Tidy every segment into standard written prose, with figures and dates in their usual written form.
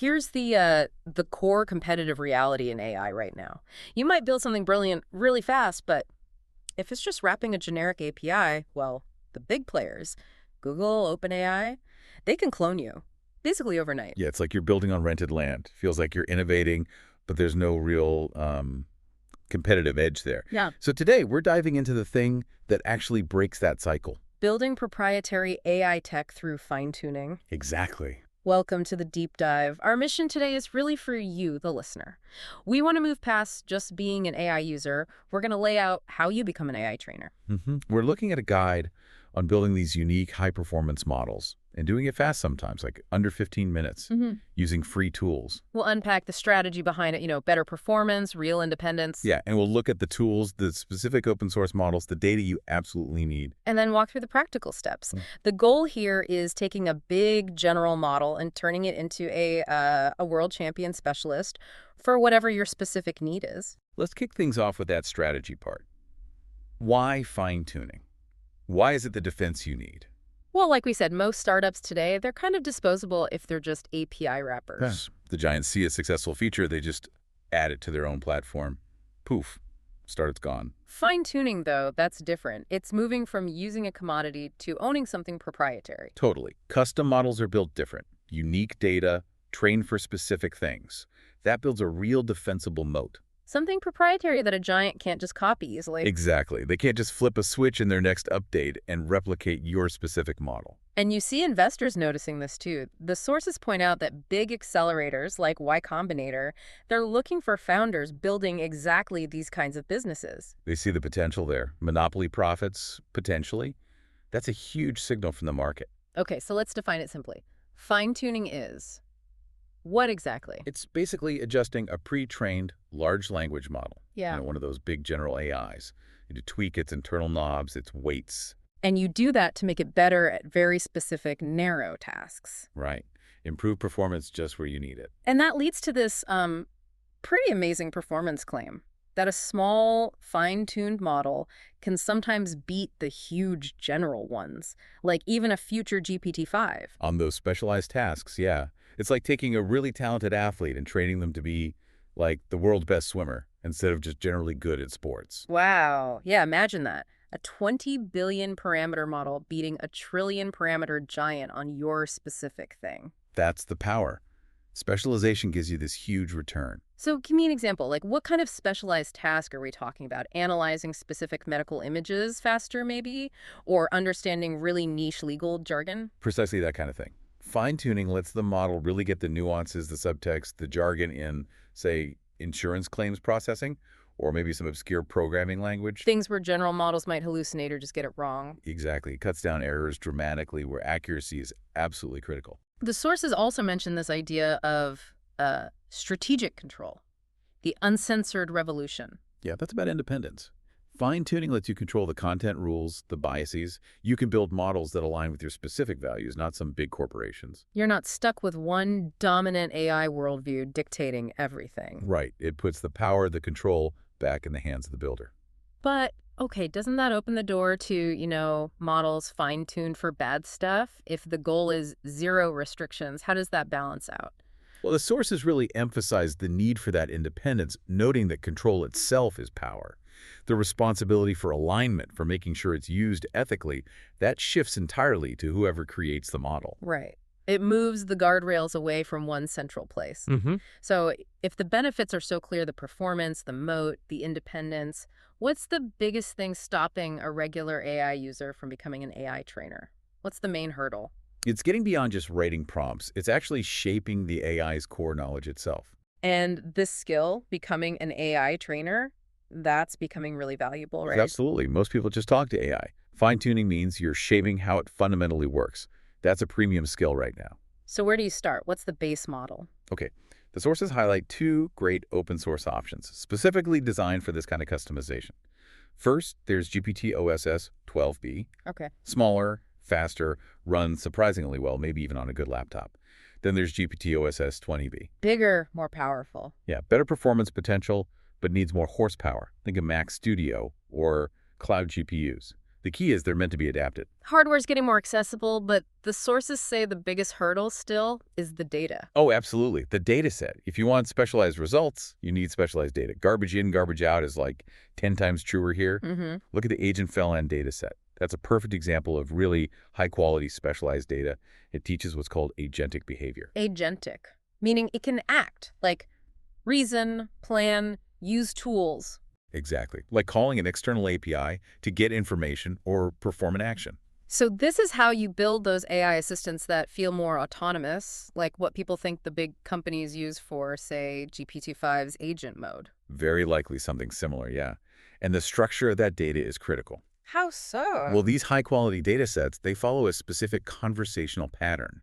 Here's the core competitive reality in AI right now. You might build something brilliant really fast, but if it's just wrapping a generic API, well, the big players, Google, OpenAI, they can clone you, basically overnight. Yeah, it's like you're building on rented land. Feels like you're innovating, but there's no real competitive edge there. Yeah. So today, we're diving into the thing that actually breaks that cycle. Building proprietary AI tech through fine-tuning. Exactly. Welcome to the deep dive. Our mission today is really for you, the listener. We want to move past just being an AI user. We're going to lay out how you become an AI trainer. We're looking at a guide on building these unique high-performance models and doing it fast sometimes, like under 15 minutes, using free tools. We'll unpack the strategy behind it, better performance, real independence. Yeah, and we'll look at the tools, the specific open source models, the data you absolutely need. And then walk through the practical steps. The goal here is taking a big general model and turning it into a world champion specialist for whatever your specific need is. Let's kick things off with that strategy part. Why fine-tuning? Why is it the defense you need? Well, like we said, most startups today, they're kind of disposable if they're just API wrappers. The giants see a successful feature, they just add it to their own platform. Poof, startup's gone. Fine-tuning, though, that's different. It's moving from using a commodity to owning something proprietary. Totally. Custom models are built different. Unique data, trained for specific things. That builds a real defensible moat. Something proprietary that a giant can't just copy easily. Exactly. They can't just flip a switch in their next update and replicate your specific model. And you see investors noticing this too. The sources point out that big accelerators like Y Combinator, they're looking for founders building exactly these kinds of businesses. They see the potential there. Monopoly profits, potentially. That's a huge signal from the market. Okay, so let's define it simply. Fine-tuning is what exactly? It's basically adjusting a pre-trained large language model. Yeah. One of those big general AIs. And to tweak its internal knobs, its weights. And you do that to make it better at very specific, narrow tasks. Right. Improve performance just where you need it. And that leads to this pretty amazing performance claim that a small, fine-tuned model can sometimes beat the huge general ones, like even a future GPT-5. On those specialized tasks, yeah. It's like taking a really talented athlete and training them to be like the world's best swimmer instead of just generally good at sports. Wow. Yeah, imagine that. A 20 billion parameter model beating a trillion parameter giant on your specific thing. That's the power. Specialization gives you this huge return. So give me an example. Like, what kind of specialized task are we talking about? Analyzing specific medical images faster, maybe? Or understanding really niche legal jargon? Precisely that kind of thing. Fine-tuning lets the model really get the nuances, the subtext, the jargon in, say, insurance claims processing, or maybe some obscure programming language. Things where general models might hallucinate or just get it wrong. Exactly. It cuts down errors dramatically where accuracy is absolutely critical. The sources also mention this idea of strategic control, the uncensored revolution. Yeah, that's about independence. Fine-tuning lets you control the content rules, the biases. You can build models that align with your specific values, not some big corporations. You're not stuck with one dominant AI worldview dictating everything. Right. It puts the power, the control back in the hands of the builder. But, okay, doesn't that open the door to, models fine-tuned for bad stuff? If the goal is zero restrictions, how does that balance out? Well, the sources really emphasize the need for that independence, noting that control itself is power. The responsibility for alignment, for making sure it's used ethically, that shifts entirely to whoever creates the model. Right. It moves the guardrails away from one central place. So if the benefits are so clear, the performance, the moat, the independence, what's the biggest thing stopping a regular AI user from becoming an AI trainer? What's the main hurdle? It's getting beyond just writing prompts. It's actually shaping the AI's core knowledge itself. And this skill, becoming an AI trainer, that's becoming really valuable, right? Absolutely. Most people just talk to AI. Fine-tuning means you're shaping how it fundamentally works. That's a premium skill right now. So where do you start? What's the base model? Okay. The sources highlight two great open source options, specifically designed for this kind of customization. First, there's GPT-OSS 12b. Okay. Smaller, faster, runs surprisingly well, maybe even on a good laptop. Then there's GPT-OSS 20b. Bigger, more powerful. Yeah, better performance potential, but needs more horsepower. Think of Mac Studio or cloud GPUs. The key is they're meant to be adapted. Hardware's getting more accessible, but the sources say the biggest hurdle still is the data. Oh, absolutely. The data set. If you want specialized results, you need specialized data. Garbage in, garbage out is like 10 times truer here. Look at the Agent-FLAN data set. That's a perfect example of really high-quality specialized data. It teaches what's called agentic behavior. Agentic, meaning it can act, like reason, plan, use tools. Exactly. Like calling an external API to get information or perform an action. So this is how you build those AI assistants that feel more autonomous, like what people think the big companies use for, say, GPT-5's agent mode. Very likely something similar, yeah. And the structure of that data is critical. How so? Well, these high-quality data sets, they follow a specific conversational pattern,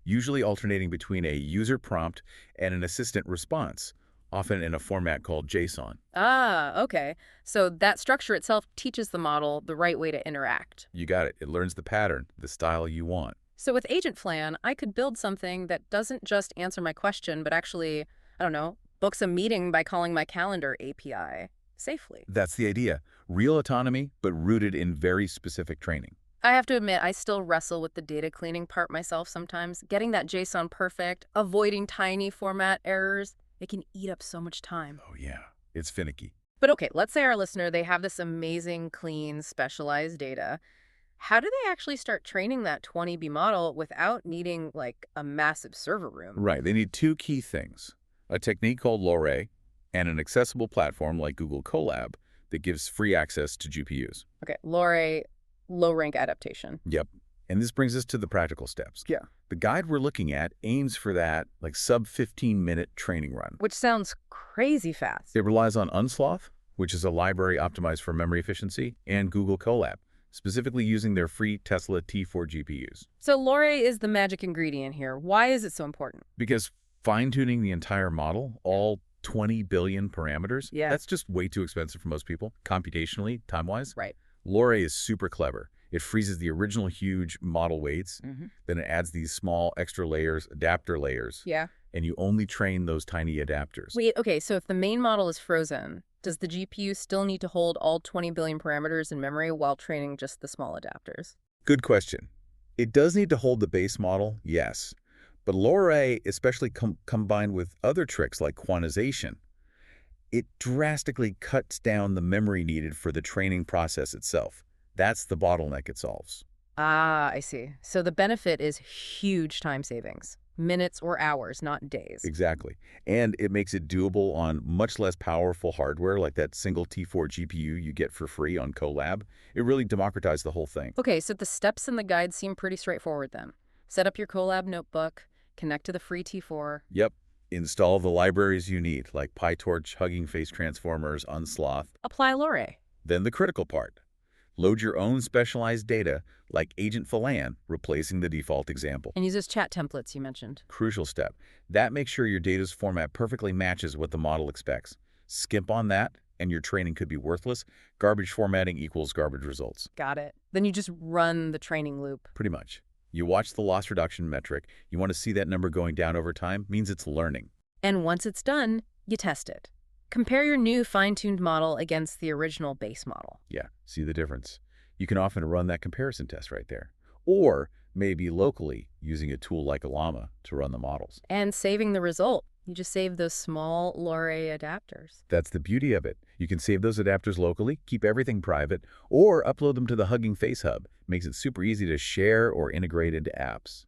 usually alternating between a user prompt and an assistant response, often in a format called JSON. Ah, okay. So that structure itself teaches the model the right way to interact. You got it. It learns the pattern, the style you want. So with Agent-FLAN, I could build something that doesn't just answer my question, but actually, I don't know, books a meeting by calling my calendar API safely. That's the idea. Real autonomy, but rooted in very specific training. I have to admit, I still wrestle with the data cleaning part myself sometimes. Getting that JSON perfect, avoiding tiny format errors, it can eat up so much time. Oh, yeah. It's finicky. But okay, let's say our listener, they have this amazing, clean, specialized data. How do they actually start training that 20B model without needing, like, a massive server room? Right. They need two key things. A technique called LoRA and an accessible platform like Google Colab that gives free access to GPUs. Okay, LoRA, low-rank adaptation. Yep. And this brings us to the practical steps. Yeah. The guide we're looking at aims for that like sub 15-minute training run. Which sounds crazy fast. It relies on Unsloth, which is a library optimized for memory efficiency, and Google Colab, specifically using their free Tesla T4 GPUs. So LoRA is the magic ingredient here. Why is it so important? Because fine-tuning the entire model, all 20 billion parameters, Yeah. that's just way too expensive for most people, computationally, time-wise. Right. LoRA is super clever. It freezes the original huge model weights, then it adds these small extra layers, adapter layers, Yeah. and you only train those tiny adapters. Wait, okay, so if the main model is frozen, does the GPU still need to hold all 20 billion parameters in memory while training just the small adapters? Good question. It does need to hold the base model, yes. But LoRA, especially combined with other tricks like quantization, it drastically cuts down the memory needed for the training process itself. That's the bottleneck it solves. Ah, I see. So the benefit is huge time savings. Minutes or hours, not days. Exactly. And it makes it doable on much less powerful hardware like that single T4 GPU you get for free on Colab. It really democratized the whole thing. Okay, so the steps in the guide seem pretty straightforward then. Set up your Colab notebook, connect to the free T4. Yep. Install the libraries you need, like PyTorch, Hugging Face Transformers, Unsloth. Apply LoRA. Then the critical part. Load your own specialized data, like Agent-FLAN, replacing the default example. And use those chat templates you mentioned. Crucial step. That makes sure your data's format perfectly matches what the model expects. Skimp on that, and your training could be worthless. Garbage formatting equals garbage results. Got it. Then you just run the training loop. Pretty much. You watch the loss reduction metric. You want to see that number going down over time, means it's learning. And once it's done, you test it. Compare your new fine-tuned model against the original base model. Yeah, see the difference. You can often run that comparison test right there. Or maybe locally using a tool like Ollama to run the models. And saving the result. You just save those small LoRA adapters. That's the beauty of it. You can save those adapters locally, keep everything private, or upload them to the Hugging Face Hub. Makes it super easy to share or integrate into apps.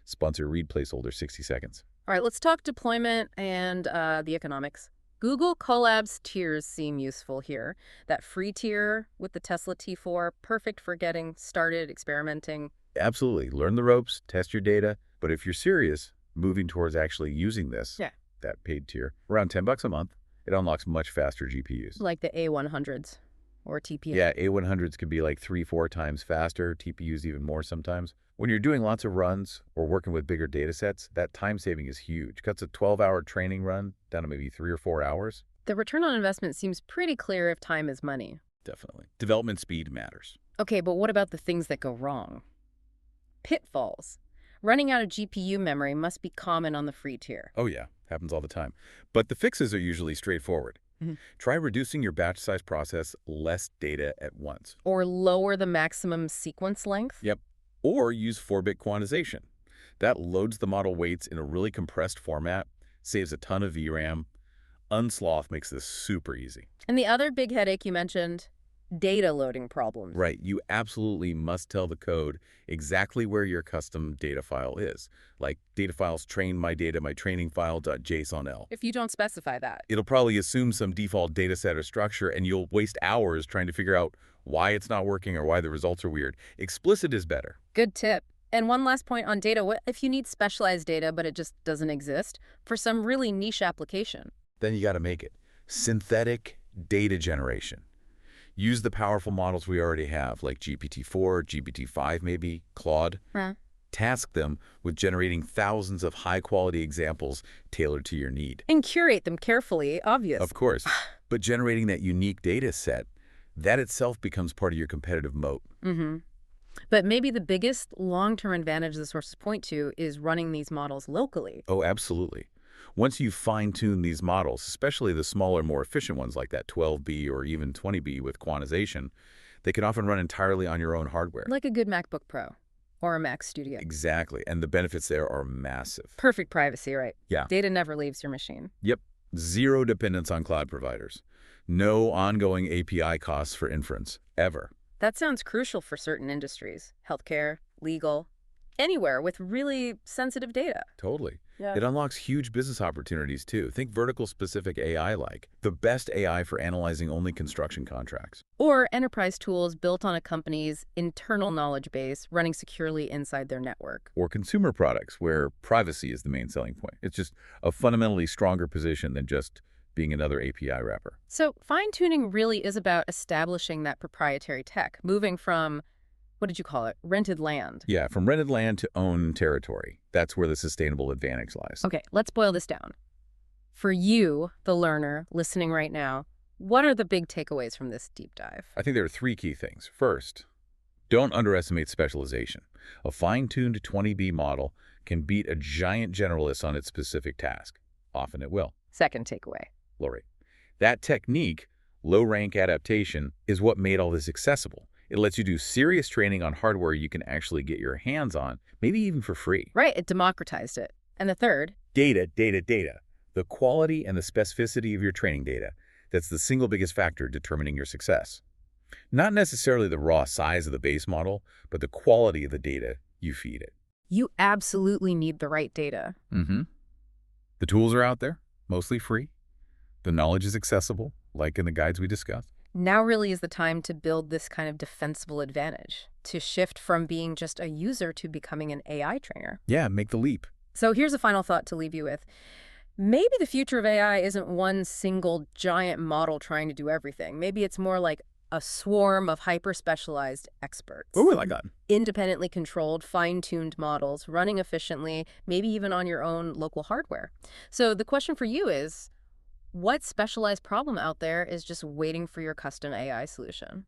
Sponsor read placeholder 60 seconds. All right, let's talk deployment and the economics. Google Colab's tiers seem useful here. That free tier with the Tesla T4, perfect for getting started experimenting. Absolutely. Learn the ropes, test your data. But if you're serious, moving towards actually using this, that paid tier, around $10 a month, it unlocks much faster GPUs. Like the A100s or TPU. Yeah, A100s can be like 3-4 times faster, TPUs even more sometimes. When you're doing lots of runs or working with bigger data sets, that time saving is huge. Cuts a 12-hour training run down to maybe 3 or 4 hours. The return on investment seems pretty clear if time is money. Definitely. Development speed matters. Okay, but what about the things that go wrong? Pitfalls. Running out of GPU memory must be common on the free tier. Oh yeah, happens all the time. But the fixes are usually straightforward. Mhm. Try reducing your batch size process less data at once. Or lower the maximum sequence length? Yep. Or use 4-bit quantization. That loads the model weights in a really compressed format, saves a ton of VRAM. Unsloth makes this super easy. And the other big headache you mentioned, data loading problems. Right, you absolutely must tell the code exactly where your custom data file is. Like data files train my data, my training file.jsonl. If you don't specify that. It'll probably assume some default data set or structure, and you'll waste hours trying to figure out why it's not working or why the results are weird. Explicit is better. Good tip. And one last point on data. What if you need specialized data, but it just doesn't exist for some really niche application? Then you got to make it. Synthetic data generation. Use the powerful models we already have, like GPT-4, GPT-5 maybe, Claude. Huh. Task them with generating thousands of high-quality examples tailored to your need. And curate them carefully, obvious. Of course, but generating that unique data set, that itself becomes part of your competitive moat. Mm-hmm. But maybe the biggest long-term advantage the sources point to is running these models locally. Oh, absolutely. Once you fine-tune these models, especially the smaller, more efficient ones like that 12B or even 20B with quantization, they can often run entirely on your own hardware. Like a good MacBook Pro or a Mac Studio. Exactly, and the benefits there are massive. Perfect privacy, right? Yeah. Data never leaves your machine. Yep. Zero dependence on cloud providers. No ongoing API costs for inference, ever. That sounds crucial for certain industries. Healthcare, legal, anywhere with really sensitive data. Totally. Yeah. It unlocks huge business opportunities, too. Think vertical-specific AI like the best AI for analyzing only construction contracts. Or enterprise tools built on a company's internal knowledge base running securely inside their network. Or consumer products where privacy is the main selling point. It's just a fundamentally stronger position than just being another API wrapper. So fine-tuning really is about establishing that proprietary tech, moving from, what did you call it, rented land. Yeah, from rented land to owned territory. That's where the sustainable advantage lies. Okay, let's boil this down. For you, the learner, listening right now, what are the big takeaways from this deep dive? I think there are 3 key things. First, don't underestimate specialization. A fine-tuned 20B model can beat a giant generalist on its specific task. Often it will. Second takeaway. Lori. That technique, low-rank adaptation, is what made all this accessible. It lets you do serious training on hardware you can actually get your hands on, maybe even for free. Right, it democratized it. And the third? Data, data, data. The quality and the specificity of your training data. That's the single biggest factor determining your success. Not necessarily the raw size of the base model, but the quality of the data you feed it. You absolutely need the right data. Mm-hmm. The tools are out there, mostly free. The knowledge is accessible, like in the guides we discussed. Now really is the time to build this kind of defensible advantage, to shift from being just a user to becoming an AI trainer. Yeah, make the leap. So here's a final thought to leave you with. Maybe the future of AI isn't one single giant model trying to do everything. Maybe it's more like a swarm of hyper-specialized experts. Oh, I like that. Independently controlled, fine-tuned models, running efficiently, maybe even on your own local hardware. So the question for you is, what specialized problem out there is just waiting for your custom AI solution?